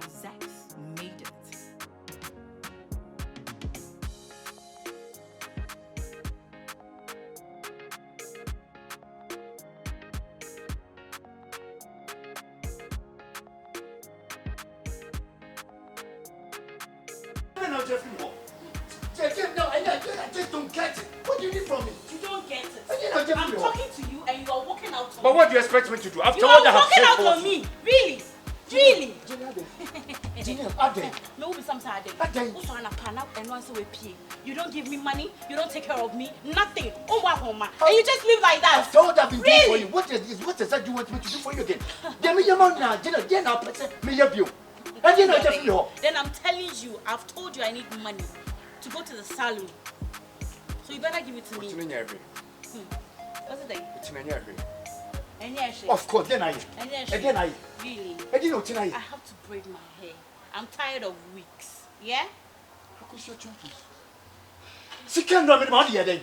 Sex made it. No, I just don't get it. What do you need from me? You don't get it. I'm talking to you and you are walking out on me. But what do you expect me to do? After you all are that walking I've said out on me. Really? Really? No, be some side. You don't give me money. You don't take care of me. Nothing. And you just live like that. After all that I've been doing for Really? you, what is that you want me to do for you again? Then me your man now, then I'll put me your bill. Then I'm telling you, I've told you I need money to go to the salon. So you better give it to me. What's the thing? Of course, then I. Really? I I have to braid my hair. I'm tired of wigs. Yeah? She can't run me money then.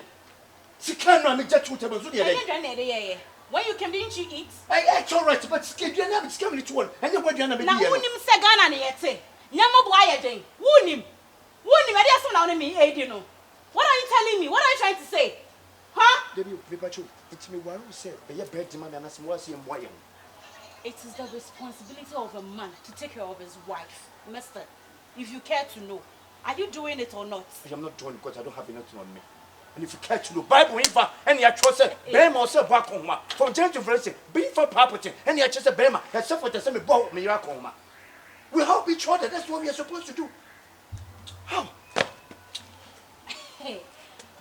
She can't run me just 2 tables. When you came, didn't you eat? It's all right, but you never coming to one. And you're going to Now, Wunim Sagana, yet. Yamabuaya, Wunim. Wunim, I just want me, you know. What are you telling me? What are you trying to say? Huh? It's me one who said, be a bad demand and as was in Wayne. It is the responsibility of a man to take care of his wife. Mister, if you care to know, are you doing it or not? I am not doing it because I don't have anything on me. And if you care to know, Bible info, and you trust it, Bema also back home. From change of friendship, be for property, and you just a Bema, except for the same boat, miracle. We help each other, that's what we are supposed to do. How? Hey.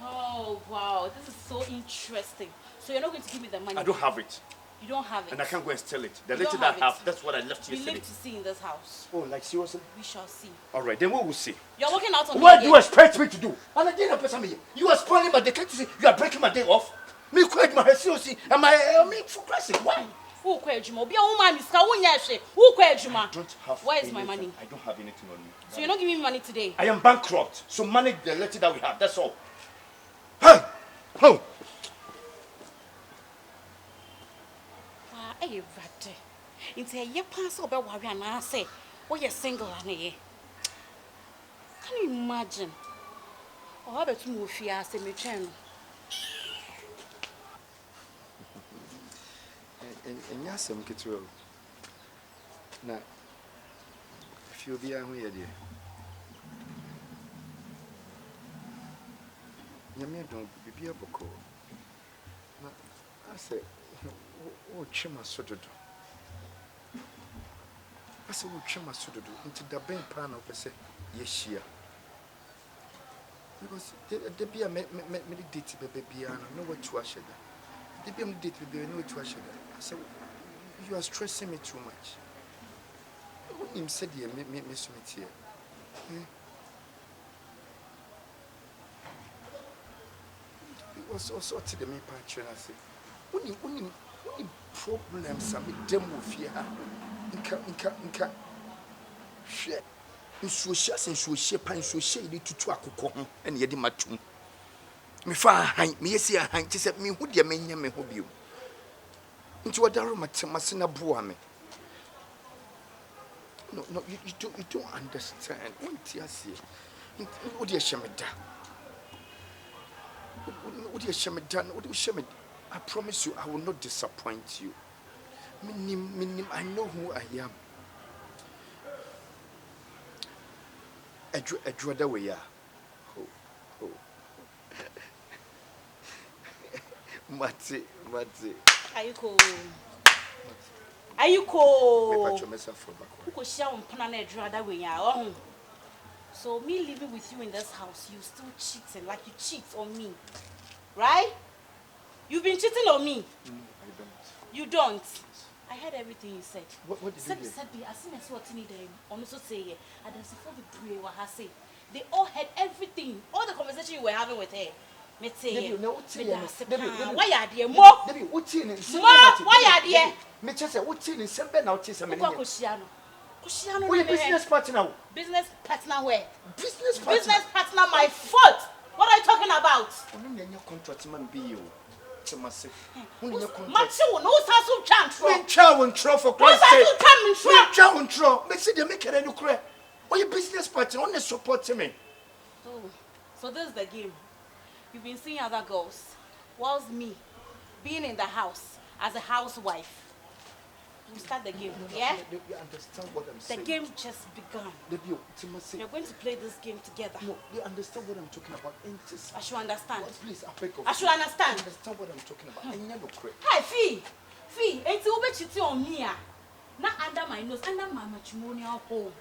Oh, wow, this is so interesting. So you're not going to give me the money? I don't have it. You don't have it? And I can't go and steal it. The little that I have, that's what I left we yesterday. live to see in this house. Oh, like seriously? We shall see. All right, then we will see. You're working out on me. What do you expect me to do? And I didn't person me. You are spoiling my day. Can't you see? You are breaking my day off. Me quit my seriously. And me for Christ's sake, why? Who quit Juma? Be a woman, Miss Kawunya. Who quit Juma? I don't have. Where is my money? I don't have anything on me. So you're not giving me money today? I am bankrupt. So manage the letter that we have. That's all. Hey! Oh! Hey, Vate. It's a year pass over what I say. Oh, you're single, honey. Can you imagine? Oh, how about you move here as a channel? And Yaa-Yaa Kitro. Now, if you'll be here, dear. Yamia don't be a book. I said, oh, Chima Sododo. I said, oh, Chima Sododo into the bank pan of say, yes, yeah. Because there be a meditative baby, and I know what to usher. There be a meditative baby, I know what to usher. I said, you are stressing me too much. Him said, yeah, Miss Smith here. Was also to the main patron. I said, only problems are with them with here. Inca, share. So shares and so shape and so shady to Twaco and Yedi Matum. Me far, me see a hand, said me who dear men me hope you. Into a darrow masina boame. No, you don't understand. What you see? What dear Shamida? What you shame done? What you shame? I promise you, I will not disappoint you. Minim, I know who I am. A draw the way. Oh. Mati. Are you cool? Are you cool? Who could share on planet draw that way? So me living with you in this house, you still cheating like you cheat on me, right? You've been cheating on me. I don't. You don't. I heard everything you said. What did you say? As soon as what you need them, also say and then before the prayer what I say, they all heard everything, all the conversation you were having with her. Me say, why are there more? Why are there? Me just say, what's in Nsem now? Kushano, we business partner. Business partner where? Business partner. Business partner, my fault. What are you talking about? Your contract man be you. Timothy. Macho, no sasu chant. Me chow and tro for Christ's sake. Me chow and tro. Me see they make it any cry. Or your business partner only support me. Oh, so this is the game. You've been seeing other girls, whilst me being in the house as a housewife. We start the game, yeah? You understand what I'm saying? The game just begun. You're going to play this game together. No, you understand what I'm talking about? I should understand. Please, I beg of you. I should understand. You understand what I'm talking about? I never cry. Hi, Fee, ain't you cheating on me? Not under my nose, under my matrimonial home.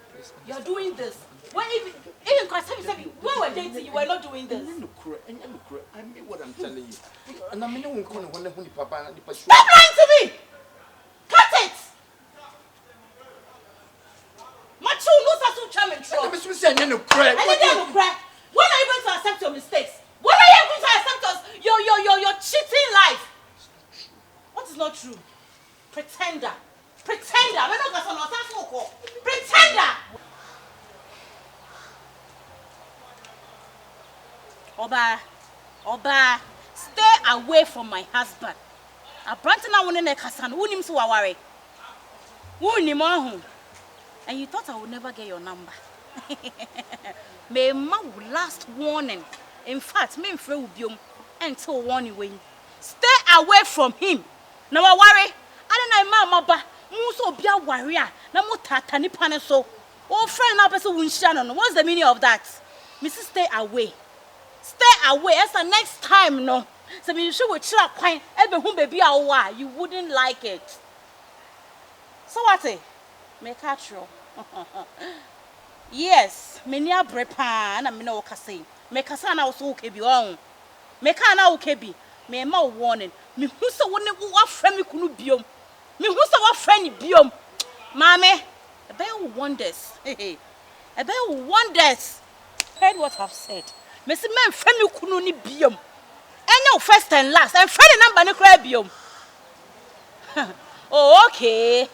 You're doing this. When even because when we're dating, you were not doing this. I mean what I'm telling you. And I mean, no one can wonder who the papa and the pastor. Stop lying to me! Cut it! Macho knows how to charm and troll. I'm supposed to say, no cry. And then you cry. When are you going to accept your mistakes? When are you going to accept your cheating life? What is not true? Pretender. Pretender. Pretender. Oba, stay away from my husband. I want to Kasan. Who names Waware? Who name and you thought I would never get your number. May my last warning. In fact, me and Fred will be until warning when stay away from him. Now worry. I don't know, Mama. Muso be a warrior. Na mutata ni paneso. Oh, friend, now person won't shannon. What's the meaning of that? Mrs. Stay away. Stay away. That's the next time, no. So you should with chill quiet. Every home baby awa. You wouldn't like it. So what? Make a true. Yes, many a brepan and no cassin. Make a son also okay be on. Make an okay be. Me ma warning. Me who so one what friend me couldn't be. Me who so what friend be. Mammy, a bear wonders. A bear wonders. Heard what I've said. Mr. Man, friend you couldn't be. And no first and last. And friend number no crab. Oh, okay.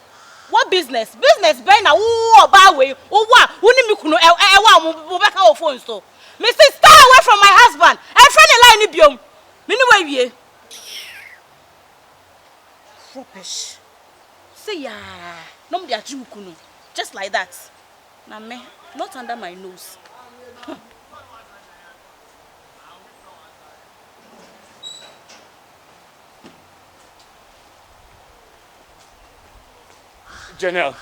What business? Business by now. Oh, bad way. Oh, what? Who need me to know? I phone so. Mr. Stay away from my husband. And friend a line biom. Minute rubbish. Say ya. No me kunu. Just like that. Now me, not under my nose. Gynel.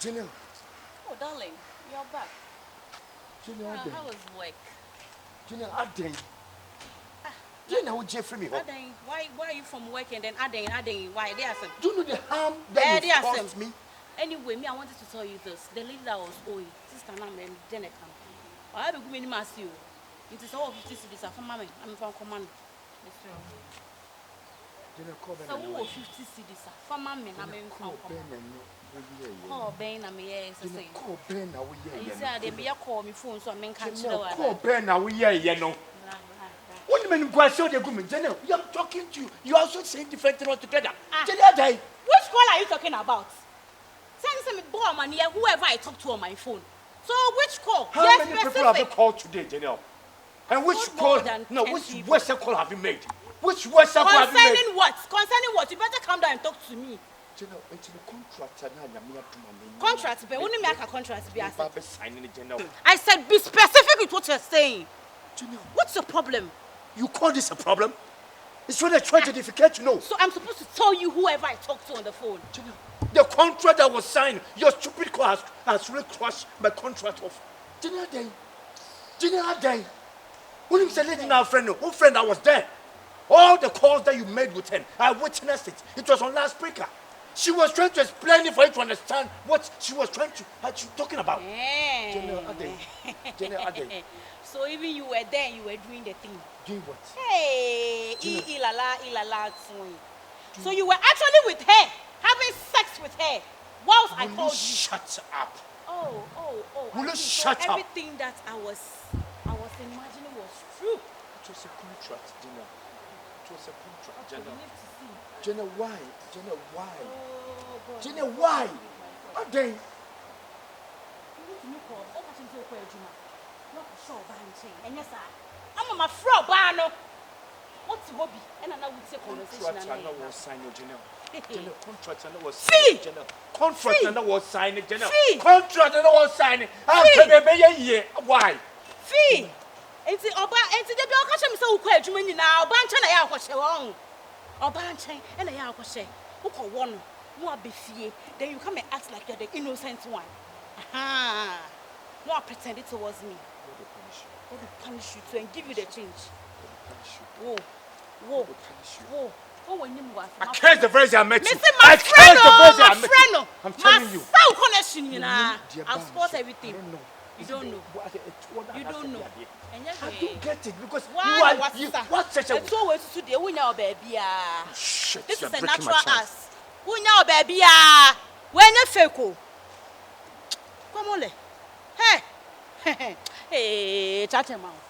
Gynel. Oh, darling, you're back. Gynel, How was work? Gynel, Aden. Gynel, would Jeffrey me? Aden, why are you from work and then Aden, why? They are some. Do you know the harm that you caused me? Anyway, I wanted to tell you this. The lady that was owing, Sister Nam and Janet come. I have a good many mass you. It is all 50 cities from Mammy. I'm from command. So who 50 cities from Mammy? I'm in command. Call Ben, I'm here. Call Ben, now we you said they be a call me phone, so I mean, catch call Ben, now we hear you know. What do you mean, show the woman? Gynel, I'm talking to you. You also saying different things altogether. Gynel, which call are you talking about? Send some boy man here, whoever I talk to on my phone. So which call? How many people have you called today, Gynel? And which call? No, which WhatsApp call have you made? Which WhatsApp call have you made? Concerning what? Concerning what? You better come down and talk to me. Gynel, into the contract, contract, but only make a contract be signing it, Gynel. I said be specific with what you're saying. Gynel, what's your problem? You call this a problem? It's really a tragedy if you can't know. So I'm supposed to tell you whoever I talk to on the phone. Gynel, the contract that was signed, your stupid call has really crushed my contract off. Gynel, when you said letting our friend know, who friend I was there? All the calls that you made with her, I witnessed it. It was on loudspeaker. She was trying to explain it for you to understand what she was trying to, what you talking about. Gynel, so even you were there, you were doing the thing. Doing what? Hey, ilala. So you were actually with her, having sex with her, whilst I called you. Shut up. Oh. Will you shut up? Everything that I was imagining was was a contract, Gynel. It was a contract, Gynel. Gynel, why? Gynel, why? Gynel, why? Again. And yes, I'm my friend, Bano. What's hobby? And I will take conversation. I know was signed, Gynel. Contract, I know was signed, Gynel. Contract, I know was signed, Gynel. Contract, I know was signed. Why? Fee. And the Oba and the Belkasham so quiet to me now. Bantan, I was wrong. Or Bantan, and I was say, who call one more be fee. Then you come and act like you're the innocent one. Aha. More pretended towards me. What will punish you to and give you the change? Whoa, whoa, whoa. Oh, when you move, I curse the version I met you. I curse the version I met you. I'm telling you. My connection, you know. I've spot everything. You don't know. You don't know. I don't get it because you what such a. It's always today. We know, baby. Shit, this is a natural ass. We know, baby. When you fake, come on, hey, hey, chat him out.